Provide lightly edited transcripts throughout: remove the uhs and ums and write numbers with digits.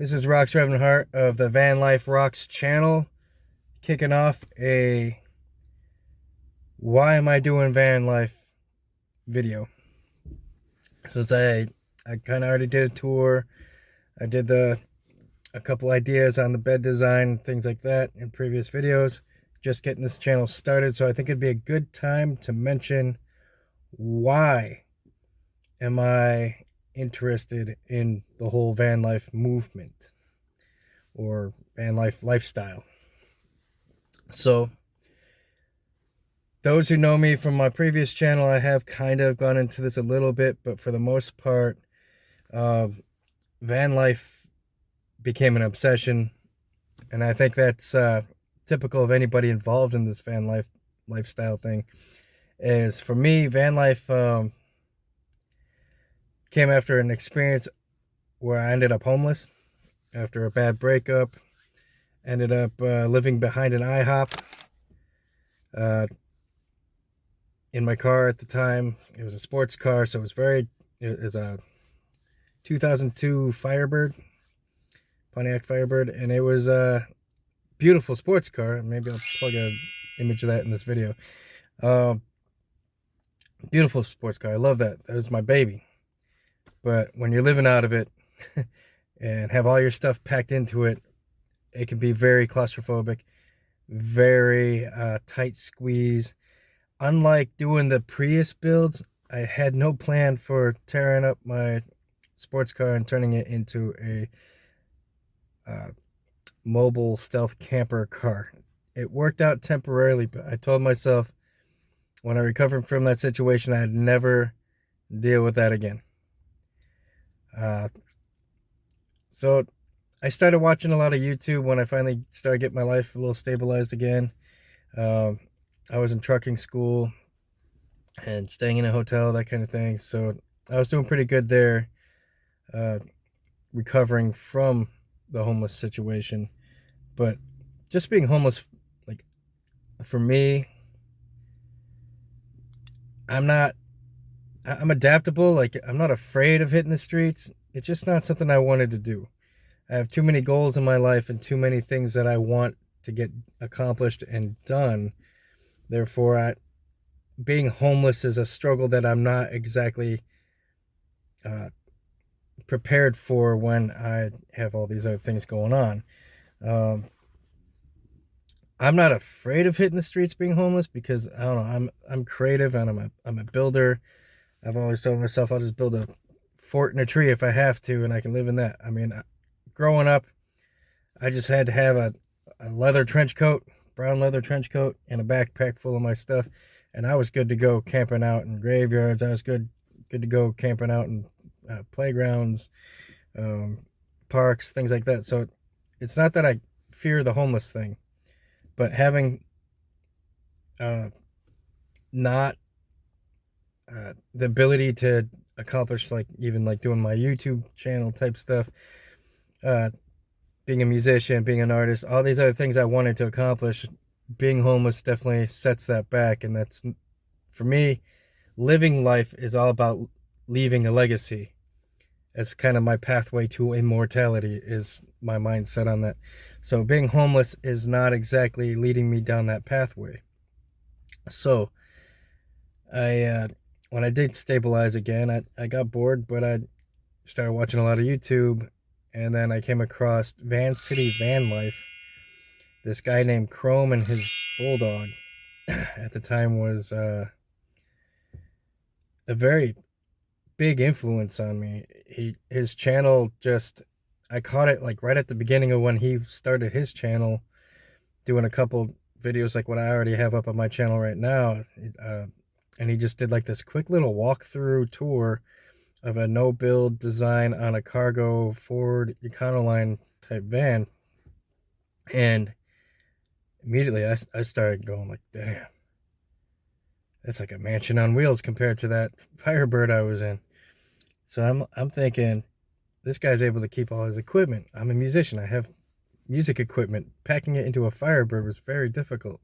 This is Rox Heart of the Vanlife Rox channel, kicking off a why am I doing van life video. Since I kind of already did a tour, I did a couple ideas on the bed design, things like that in previous videos, just getting this channel started. So I think it'd be a good time to mention why am I interested in the whole van life movement or van life lifestyle. So those who know me from my previous channel, I have kind of gone into this a little bit, but for the most part, van life became an obsession, and I think that's typical of anybody involved in this van life lifestyle thing. Is for me, van life came after an experience where I ended up homeless after a bad breakup. Ended up living behind an IHOP. In my car at the time, it was a sports car, so it was a 2002 Firebird, Pontiac Firebird, and it was a beautiful sports car. Maybe I'll plug an image of that in this video. Beautiful sports car. I love that. That was my baby. But when you're living out of it and have all your stuff packed into it, it can be very claustrophobic, very tight squeeze. Unlike doing the Prius builds, I had no plan for tearing up my sports car and turning it into a mobile stealth camper car. It worked out temporarily, but I told myself when I recovered from that situation, I'd never deal with that again. So I started watching a lot of YouTube when I finally started getting my life a little stabilized again. I was in trucking school and staying in a hotel, that kind of thing. So I was doing pretty good there, recovering from the homeless situation. But just being homeless, like, for me, I'm adaptable. Like, I'm not afraid of hitting the streets. It's just not something I wanted to do. I have too many goals in my life and too many things that I want to get accomplished and done. Therefore, being homeless is a struggle that I'm not exactly prepared for when I have all these other things going on. I'm not afraid of hitting the streets being homeless because I don't know, I'm creative and I'm a builder. I've always told myself I'll just build a fort in a tree if I have to, and I can live in that. I mean, growing up, I just had to have a leather trench coat, brown leather trench coat, and a backpack full of my stuff, and I was good to go camping out in graveyards. I was good to go camping out in playgrounds, parks, things like that. So it's not that I fear the homeless thing, but having not the ability to accomplish, like, even like doing my YouTube channel type stuff, being a musician, being an artist, all these other things I wanted to accomplish, being homeless definitely sets that back. And that's, for me, living life is all about leaving a legacy. It's kind of my pathway to immortality, is my mindset on that. So being homeless is not exactly leading me down that pathway. So when I did stabilize again, I got bored, but I started watching a lot of YouTube, and then I came across Van City Van Life. This guy named Chrome and his bulldog at the time was a very big influence on me. His channel just, I caught it like right at the beginning of when he started his channel, doing a couple videos like what I already have up on my channel right now. And he just did like this quick little walkthrough tour of a no-build design on a cargo Ford Econoline type van. And immediately I started going like, damn, that's like a mansion on wheels compared to that Firebird I was in. So I'm thinking, this guy's able to keep all his equipment. I'm a musician. I have music equipment. Packing it into a Firebird was very difficult.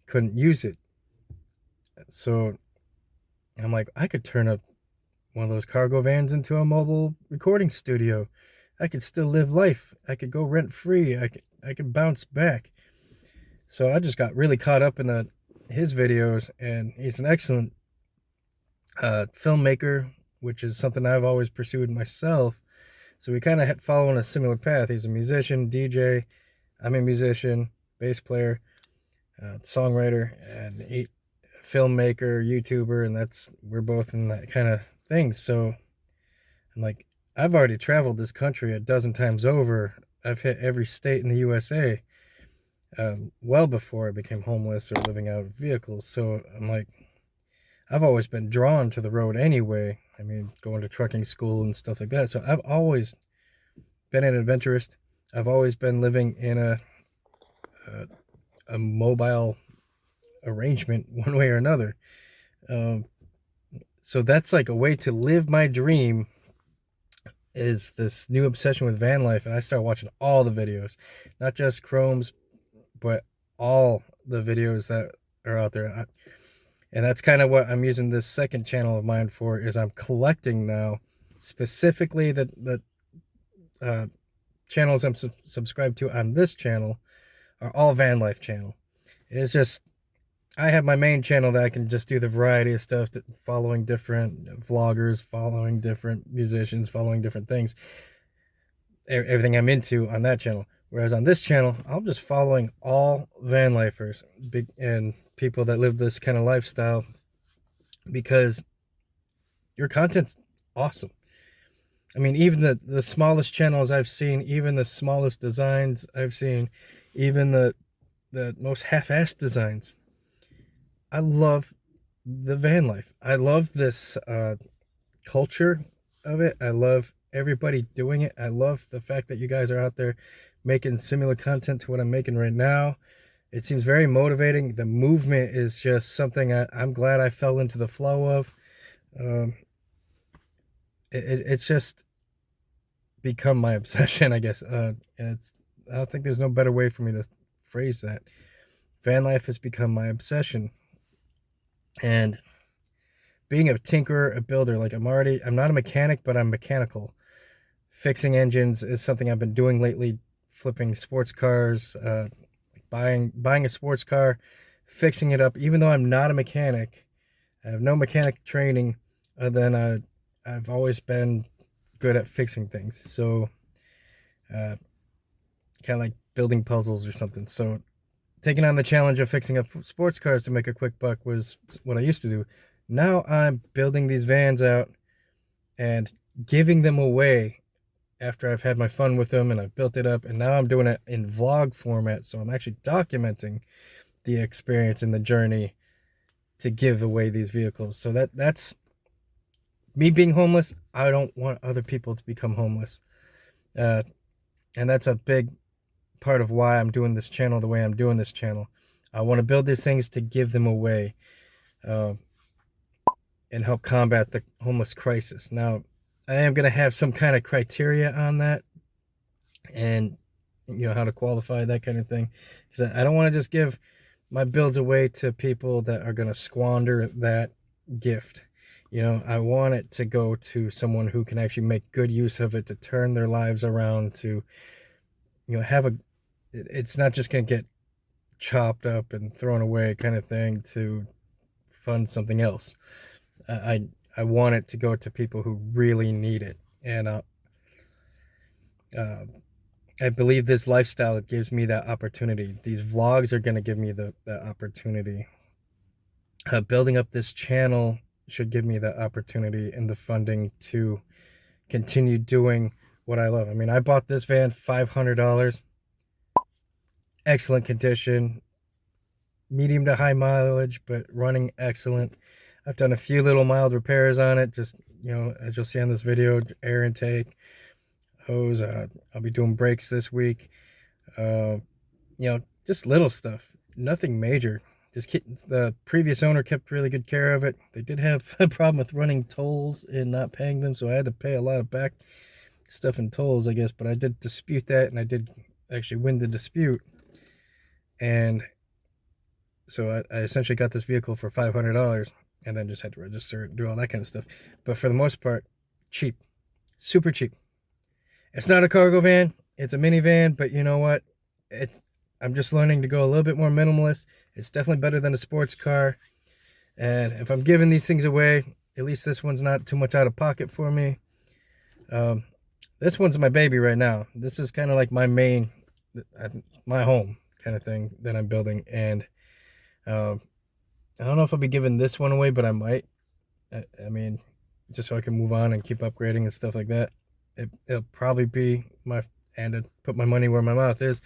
Couldn't use it. So I'm like, I could turn up one of those cargo vans into a mobile recording studio. I could still live life. I could go rent free. I could bounce back. So I just got really caught up in his videos, and he's an excellent filmmaker, which is something I've always pursued myself. So we kind of following a similar path. He's a musician, DJ. I'm a musician, bass player, songwriter, and filmmaker, YouTuber, and we're both in that kind of thing. So I'm like, I've already traveled this country a dozen times over. I've hit every state in the USA, well before I became homeless or living out of vehicles. So I'm like, I've always been drawn to the road anyway. I mean, going to trucking school and stuff like that. So I've always been an adventurist. I've always been living in a, a mobile arrangement one way or another. Um, so that's like a way to live my dream, is this new obsession with van life. And I started watching all the videos, not just Chrome's, but all the videos that are out there. And that's kind of what I'm using this second channel of mine for, is I'm collecting now, specifically the channels I'm subscribed to on this channel are all van life channel. It's just, I have my main channel that I can just do the variety of stuff, following different vloggers, following different musicians, following different things, everything I'm into on that channel. Whereas on this channel, I'm just following all van lifers, big and people that live this kind of lifestyle, because your content's awesome. I mean, even the smallest channels I've seen, even the smallest designs I've seen, even the most half-assed designs, I love the van life. I love this culture of it. I love everybody doing it. I love the fact that you guys are out there making similar content to what I'm making right now. It seems very motivating. The movement is just something I'm glad I fell into the flow of. Um, it's just become my obsession, I guess. And I don't think there's no better way for me to phrase that. Van life has become my obsession. And being a tinkerer, a builder, like I'm not a mechanic, but I'm mechanical. Fixing engines is something I've been doing lately, flipping sports cars, buying a sports car, fixing it up. Even though I'm not a mechanic, I have no mechanic training, then I've always been good at fixing things. So kind of like building puzzles or something. So taking on the challenge of fixing up sports cars to make a quick buck was what I used to do. Now I'm building these vans out and giving them away after I've had my fun with them and I've built it up, and now I'm doing it in vlog format. So I'm actually documenting the experience and the journey to give away these vehicles. So that's me being homeless. I don't want other people to become homeless. And that's a big part of why I'm doing this channel the way I'm doing this channel. I want to build these things to give them away, and help combat the homeless crisis. Now, I am going to have some kind of criteria on that, and how to qualify that kind of thing, because I don't want to just give my builds away to people that are going to squander that gift. I want it to go to someone who can actually make good use of it, to turn their lives around, to it's not just going to get chopped up and thrown away kind of thing to fund something else. I want it to go to people who really need it. And I believe this lifestyle gives me that opportunity. These vlogs are going to give me the opportunity. Building up this channel should give me that opportunity and the funding to continue doing what I love. I mean, I bought this van $500. Excellent condition. Medium to high mileage, but running excellent. I've done a few little mild repairs on it. Just, as you'll see on this video, air intake, hose. I'll be doing brakes this week. Just little stuff. Nothing major. The previous owner kept really good care of it. They did have a problem with running tolls and not paying them, so I had to pay a lot of back stuff in tolls, I guess. But I did dispute that, and I did actually win the dispute. And so I essentially got this vehicle for $500, and then just had to register it and do all that kind of stuff. But for the most part, cheap, super cheap. It's not a cargo van. It's a minivan, but you know what? I'm just learning to go a little bit more minimalist. It's definitely better than a sports car. And if I'm giving these things away, at least this one's not too much out of pocket for me. Um, this one's my baby right now. This is kind of like my main, my home kind of thing that I'm building. And um, I don't know if I'll be giving this one away, but I might. I mean, just so I can move on and keep upgrading and stuff like that. It'll probably be and to put my money where my mouth is,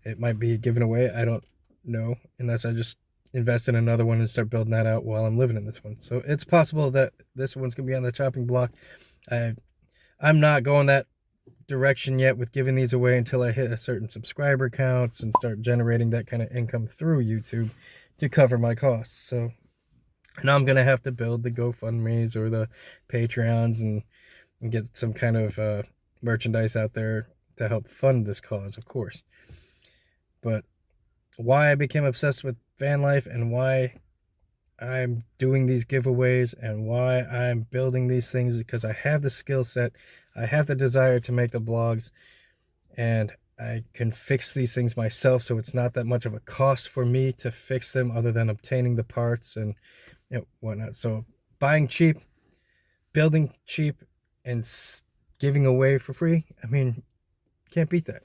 it might be given away. I don't know, unless I just invest in another one and start building that out while I'm living in this one. So it's possible that this one's gonna be on the chopping block. I'm not going that direction yet with giving these away until I hit a certain subscriber counts and start generating that kind of income through YouTube to cover my costs. So now I'm gonna have to build the GoFundMe's or the Patreons and get some kind of merchandise out there to help fund this cause, of course. But why I became obsessed with van life and why I'm doing these giveaways and why I'm building these things is because I have the skill set, I have the desire to make the blogs, and I can fix these things myself, so it's not that much of a cost for me to fix them other than obtaining the parts and whatnot. So buying cheap, building cheap, and giving away for free, I mean, can't beat that.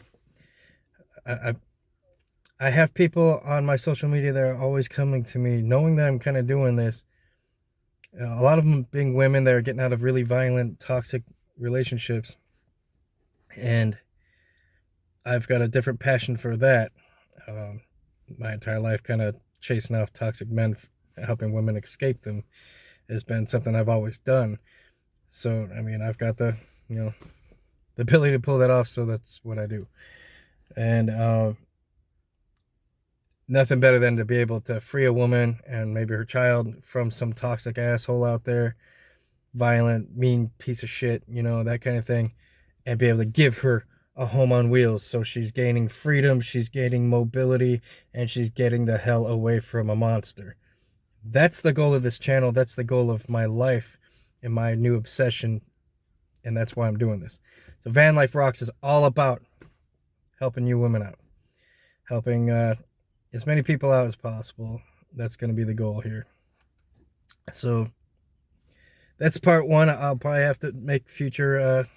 I have people on my social media that are always coming to me knowing that I'm kind of doing this. A lot of them being women that are getting out of really violent, toxic relationships. And I've got a different passion for that. My entire life kind of chasing off toxic men, helping women escape them has been something I've always done. So, I mean, I've got the ability to pull that off, so that's what I do. And nothing better than to be able to free a woman and maybe her child from some toxic asshole out there, violent, mean piece of shit, that kind of thing, and be able to give her a home on wheels. So she's gaining freedom, she's gaining mobility, and she's getting the hell away from a monster. That's the goal of this channel. That's the goal of my life and my new obsession. And that's why I'm doing this. So Vanlife Rox is all about helping you women out. Helping as many people out as possible. That's going to be the goal here. So that's part one. I'll probably have to make future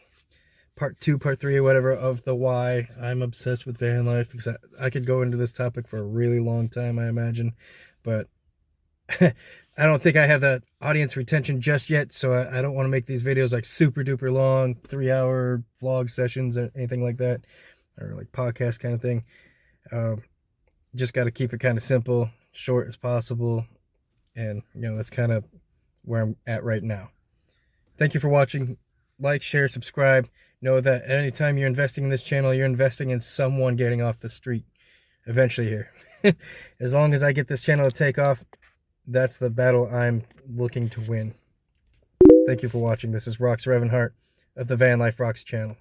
part 2, part 3, or whatever of the why I'm obsessed with van life, because I could go into this topic for a really long time, I imagine, but I don't think I have that audience retention just yet, so I don't want to make these videos like super duper long, 3-hour vlog sessions or anything like that, or like podcast kind of thing. Just got to keep it kind of simple, short as possible, and that's kind of where I'm at right now. Thank you for watching. Like, share, subscribe. Know that anytime you're investing in this channel, you're investing in someone getting off the street eventually here. As long as I get this channel to take off, that's the battle I'm looking to win. Thank you for watching. This is Rox Revenhart of the Vanlife Rox channel.